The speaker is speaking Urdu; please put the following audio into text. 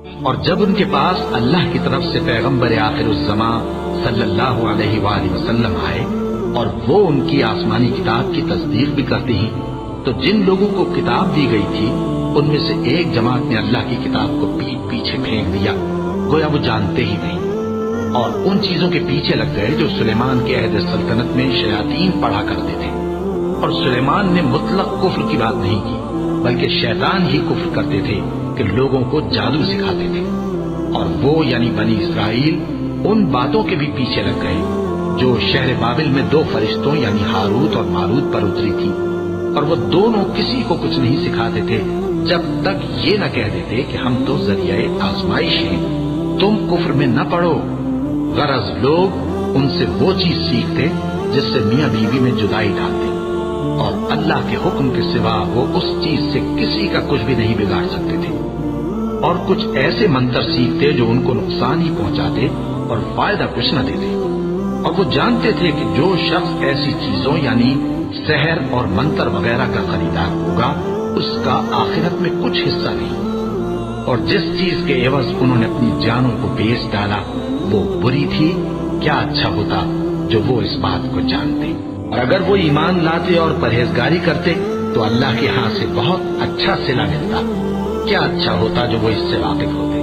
اور جب ان کے پاس اللہ کی طرف سے پیغمبر آخر الزماں صلی اللہ علیہ وآلہ وسلم آئے اور وہ ان کی آسمانی کتاب کی تصدیق بھی کرتے ہیں، تو جن لوگوں کو کتاب دی گئی تھی ان میں سے ایک جماعت نے اللہ کی کتاب کو پیٹ پیچھے پھینک دیا، گویا وہ جانتے ہی نہیں، اور ان چیزوں کے پیچھے لگ گئے جو سلیمان کے عہد سلطنت میں شیاطین پڑھا کرتے تھے۔ اور سلیمان نے مطلق کفر کی بات نہیں کی، بلکہ شیطان ہی کفر کرتے تھے کہ لوگوں کو جادو سکھاتے تھے، اور وہ یعنی بنی اسرائیل ان باتوں کے بھی پیچھے لگ گئے جو شہر بابل میں دو فرشتوں یعنی ہاروت اور ماروت پر اتری تھی، اور وہ دونوں کسی کو کچھ نہیں سکھاتے تھے جب تک یہ نہ کہہ دیتے کہ ہم تو ذریعہ آزمائش ہیں، تم کفر میں نہ پڑو۔ غرض لوگ ان سے وہ چیز سیکھتے جس سے میاں بیوی میں جدائی ڈالتے، اور اللہ کے حکم کے سوا وہ اس چیز سے کسی کا کچھ بھی نہیں بگاڑ سکتے تھے، اور کچھ ایسے منتر سیکھتے جو ان کو نقصان ہی پہنچاتے اور فائدہ کچھ نہ دیتے، اور وہ جانتے تھے کہ جو شخص ایسی چیزوں یعنی سحر اور منتر وغیرہ کا خریدار ہوگا اس کا آخرت میں کچھ حصہ نہیں، اور جس چیز کے عوض انہوں نے اپنی جانوں کو بیچ ڈالا وہ بری تھی، کیا اچھا ہوتا جو وہ اس بات کو جانتے، اور اگر وہ ایمان لاتے اور پرہیزگاری کرتے تو اللہ کے ہاں سے بہت اچھا صلہ ملتا، کیا اچھا ہوتا جو وہ اس سے واقف ہوتے۔